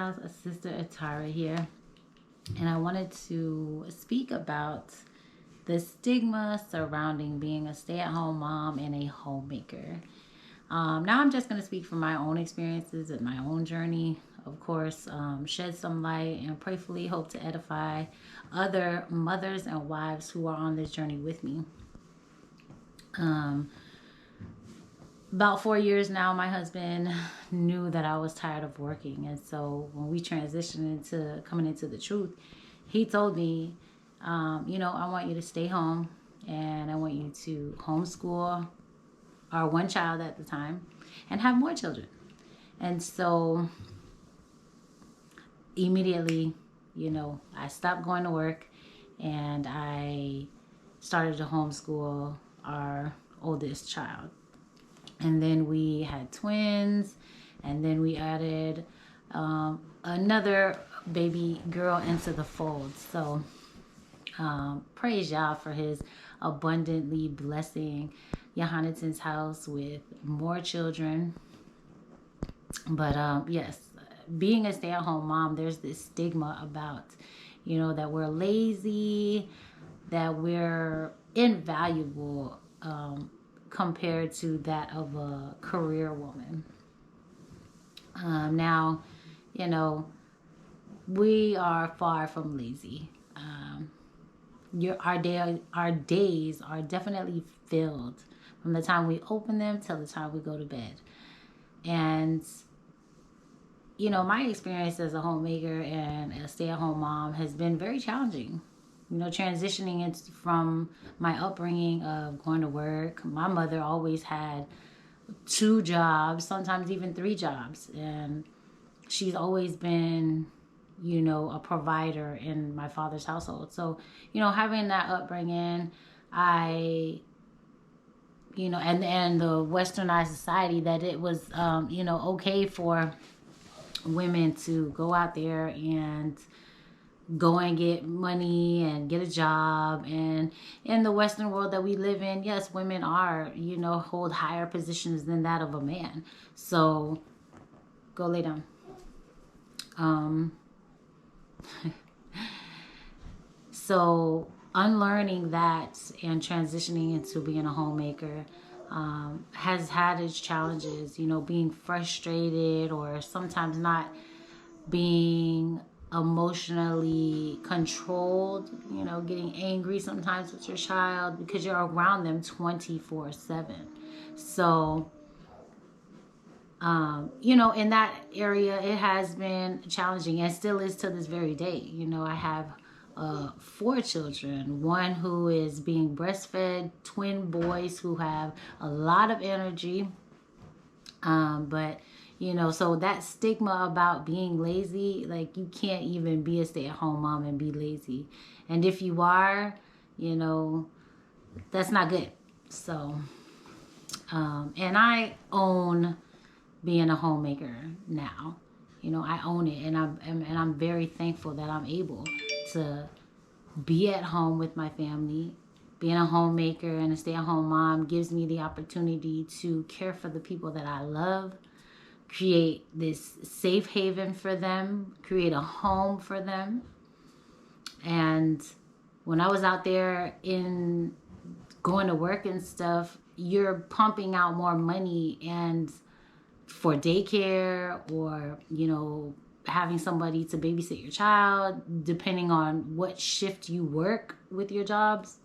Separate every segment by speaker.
Speaker 1: y'all, Sister Atara here, and I wanted to speak about the stigma surrounding being a stay-at-home mom and a homemaker. Now I'm just going to speak from my own experiences and my own journey, of course, shed some light and prayerfully hope to edify other mothers and wives who are on this journey with me. About 4 years now, my husband knew that I was tired of working. And so when we transitioned into coming into the truth, he told me, I want you to stay home and I want you to homeschool our one child at the time and have more children. And so immediately, I stopped going to work and I started to homeschool our oldest child. And then we had twins, and then we added another baby girl into the fold. So praise Yah for his abundantly blessing Yohannaton's house with more children. But yes, being a stay-at-home mom, there's this stigma about, that we're lazy, that we're invaluable, compared to that of a career woman. Now, we are far from lazy. Our days are definitely filled from the time we open them till the time we go to bed. And, my experience as a homemaker and a stay-at-home mom has been very challenging. Transitioning it from my upbringing of going to work. My mother always had 2 jobs, sometimes even 3 jobs. And she's always been, a provider in my father's household. So, having that upbringing, and the westernized society that it was, okay for women to go out there and go and get money and get a job. And in the Western world that we live in, yes, women are, hold higher positions than that of a man. So go lay down. So unlearning that and transitioning into being a homemaker has had its challenges, being frustrated or sometimes not being emotionally controlled, getting angry sometimes with your child because you're around them 24/7. So, in that area, it has been challenging and still is to this very day. I have 4 children, one who is being breastfed, twin boys who have a lot of energy, but so that stigma about being lazy, like you can't even be a stay-at-home mom and be lazy. And if you are, that's not good. So, and I own being a homemaker now. I own it, and I'm very thankful that I'm able to be at home with my family. Being a homemaker and a stay-at-home mom gives me the opportunity to care for the people that I love, create this safe haven for them, create a home for them. And when I was out there in going to work and stuff, you're pumping out more money and for daycare or, having somebody to babysit your child, depending on what shift you work with your jobs.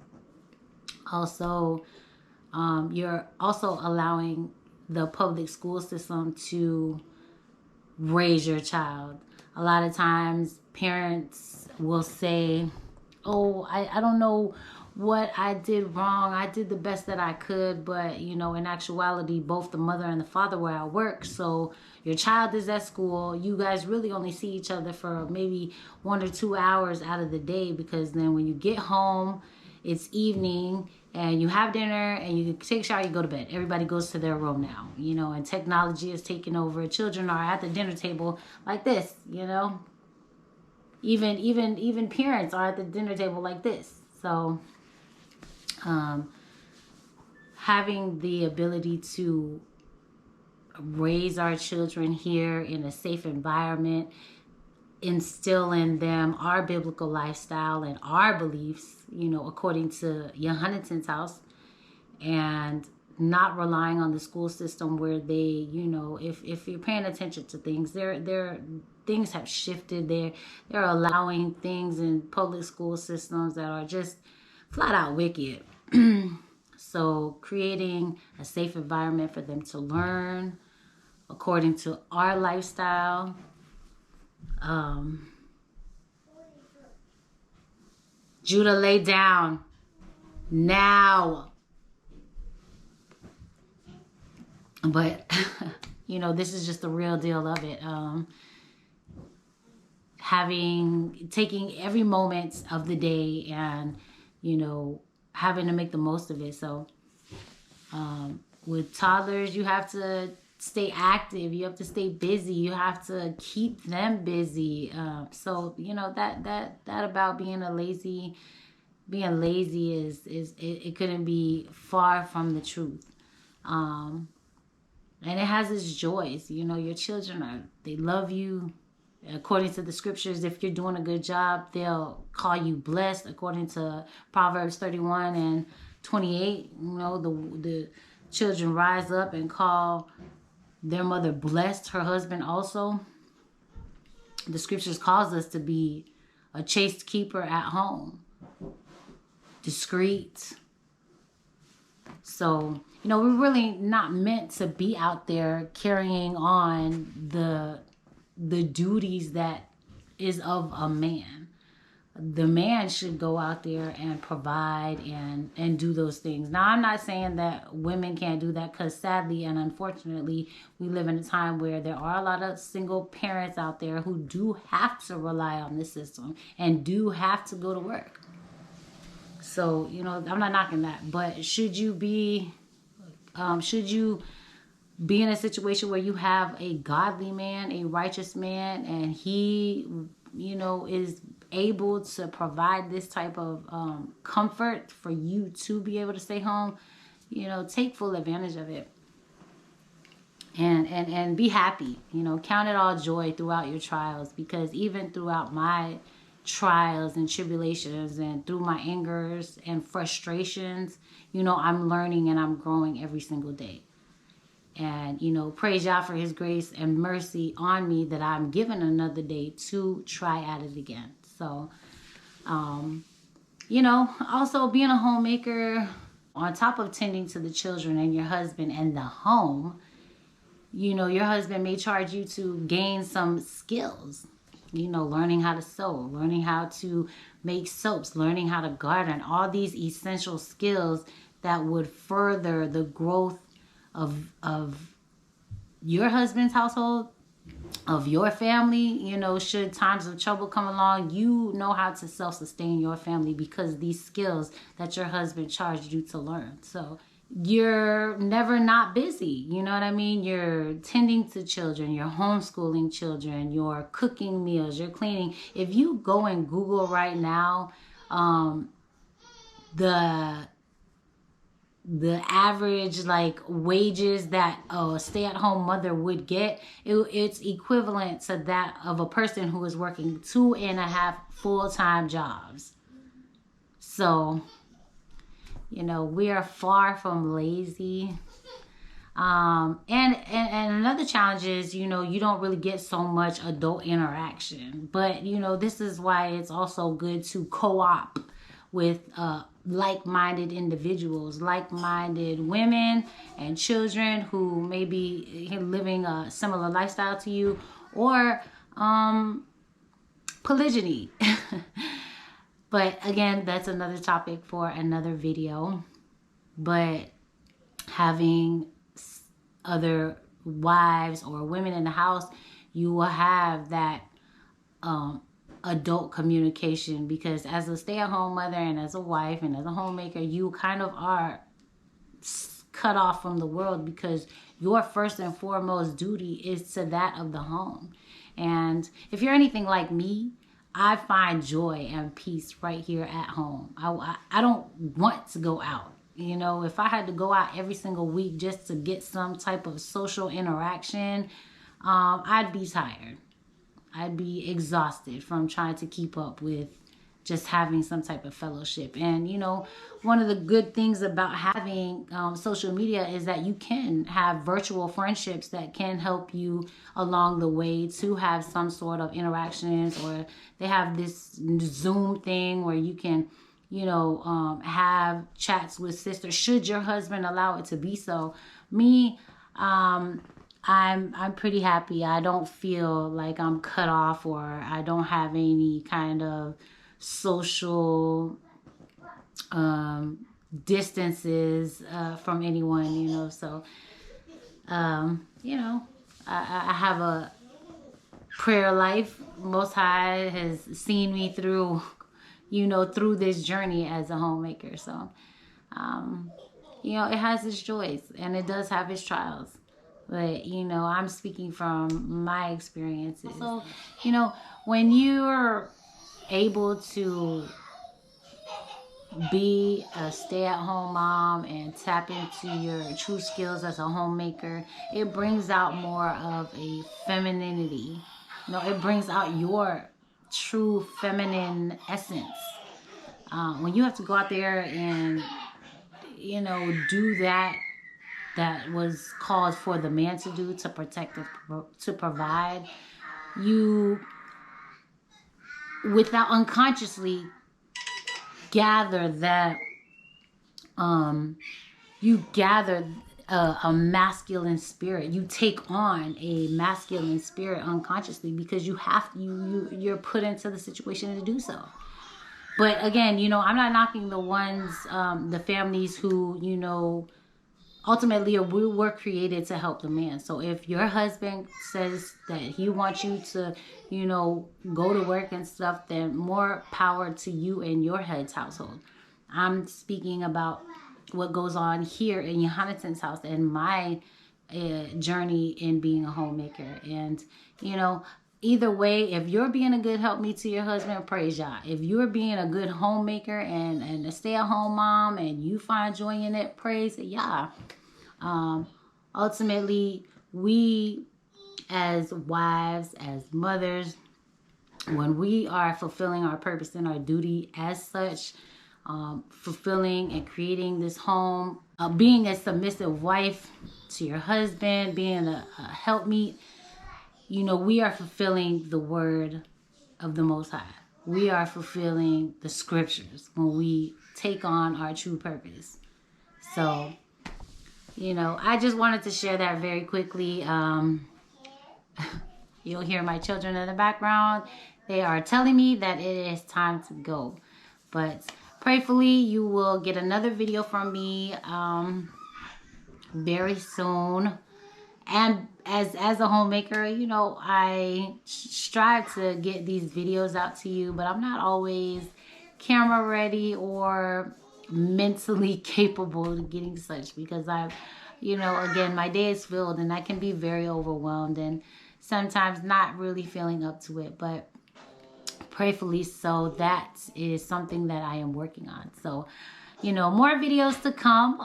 Speaker 1: Also, you're also allowing the public school system to raise your child. A lot of times parents will say, oh, I don't know what I did wrong. I did the best that I could, but in actuality, both the mother and the father were at work. So your child is at school. You guys really only see each other for maybe 1 or 2 hours out of the day, because then when you get home, it's evening and you have dinner and you take a shower, you go to bed. Everybody goes to their room now, and technology is taking over. Children are at the dinner table like this, even parents are at the dinner table like this. So, having the ability to raise our children here in a safe environment instill in them our biblical lifestyle and our beliefs, according to Young Huntington's house, and not relying on the school system where they, if you're paying attention to things, things have shifted. They're allowing things in public school systems that are just flat out wicked. So creating a safe environment for them to learn according to our lifestyle. Judah, lay down now. But, this is just the real deal of it. Taking every moment of the day and, having to make the most of it. So, with toddlers, you have to stay active. You have to stay busy. You have to keep them busy. So, that about being lazy is it couldn't be far from the truth. And it has its joys. Your children they love you. According to the scriptures, if you're doing a good job, they'll call you blessed. According to Proverbs 31 and 28, the children rise up and call their mother blessed, her husband also. The scriptures calls us to be a chaste keeper at home, discreet. So, we're really not meant to be out there carrying on the duties that is of a man. The man should go out there and provide and do those things. Now, I'm not saying that women can't do that, because sadly and unfortunately, we live in a time where there are a lot of single parents out there who do have to rely on the system and do have to go to work. So, I'm not knocking that. But should you be in a situation where you have a godly man, a righteous man, and he, is able to provide this type of comfort for you to be able to stay home, take full advantage of it. And be happy, count it all joy throughout your trials, because even throughout my trials and tribulations and through my angers and frustrations, I'm learning and I'm growing every single day. And, praise God for his grace and mercy on me that I'm given another day to try at it again. So, also being a homemaker, on top of tending to the children and your husband and the home, your husband may charge you to gain some skills, learning how to sew, learning how to make soaps, learning how to garden, all these essential skills that would further the growth of your husband's household, of your family. Should times of trouble come along, you know how to self-sustain your family because these skills that your husband charged you to learn. So you're never not busy. You know what I mean? You're tending to children, you're homeschooling children, you're cooking meals, you're cleaning. If you go and Google right now, the average wages that a stay-at-home mother would get, it's equivalent to that of a person who is working 2.5 full-time jobs. So, we are far from lazy. And another challenge is, you don't really get so much adult interaction. But, this is why it's also good to co-op with like-minded individuals, like-minded women and children who may be living a similar lifestyle to you, or polygyny. But again, that's another topic for another video. But having other wives or women in the house, you will have that adult communication, because as a stay-at-home mother and as a wife and as a homemaker, you kind of are cut off from the world, because your first and foremost duty is to that of the home. And if you're anything like me, I find joy and peace right here at home. I don't want to go out. If I had to go out every single week just to get some type of social interaction, I'd be tired. I'd be exhausted from trying to keep up with just having some type of fellowship. And, you know, one of the good things about having social media is that you can have virtual friendships that can help you along the way to have some sort of interactions, or they have this Zoom thing where you can, you know, have chats with sisters should your husband allow it to be so. Me, I'm pretty happy. I don't feel like I'm cut off, or I don't have any kind of social distances from anyone, you know. So you know, I have a prayer life. Most High has seen me through, you know, through this journey as a homemaker. So you know, it has its joys and it does have its trials. But, you know, I'm speaking from my experiences. So, you know, when you're able to be a stay-at-home mom and tap into your true skills as a homemaker, it brings out more of a femininity. You know, it brings out your true feminine essence. When you have to go out there and, you know, do that was called for the man to do, to protect, to provide, you, without unconsciously, gather that you gather a masculine spirit. You take on a masculine spirit unconsciously, because you have you're put into the situation to do so. But again, you know, I'm not knocking the ones, the families who, you know, ultimately we were created to help the man. So if your husband says that he wants you to, you know, go to work and stuff, then more power to you and your head's household. I'm speaking about what goes on here in Jonathan's house and my journey in being a homemaker. And, you know, either way, if you're being a good helpmeet to your husband, praise Yah. If you're being a good homemaker and a stay-at-home mom and you find joy in it, praise Yah. Ultimately, we as wives, as mothers, when we are fulfilling our purpose and our duty as such, fulfilling and creating this home, being a submissive wife to your husband, being a helpmeet, you know, we are fulfilling the word of the Most High. We are fulfilling the scriptures when we take on our true purpose. So, you know, I just wanted to share that very quickly. You'll hear my children in the background. They are telling me that it is time to go. But prayerfully, you will get another video from me very soon. And as a homemaker, you know, I strive to get these videos out to you, but I'm not always camera ready or mentally capable of getting such, because you know, again, my day is filled and I can be very overwhelmed and sometimes not really feeling up to it. But prayerfully, so that is something that I am working on. So, you know, more videos to come.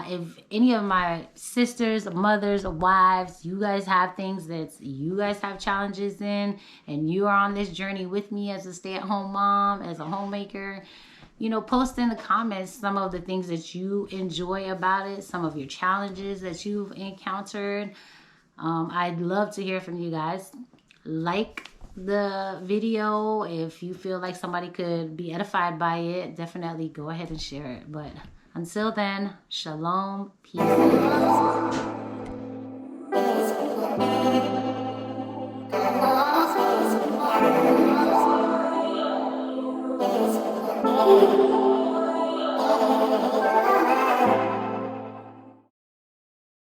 Speaker 1: If any of my sisters, mothers, wives, you guys have things that you guys have challenges in, and you are on this journey with me as a stay-at-home mom, as a homemaker, you know, post in the comments some of the things that you enjoy about it, some of your challenges that you've encountered. I'd love to hear from you guys. Like the video. If you feel like somebody could be edified by it, definitely go ahead and share it. But until then, shalom, peace.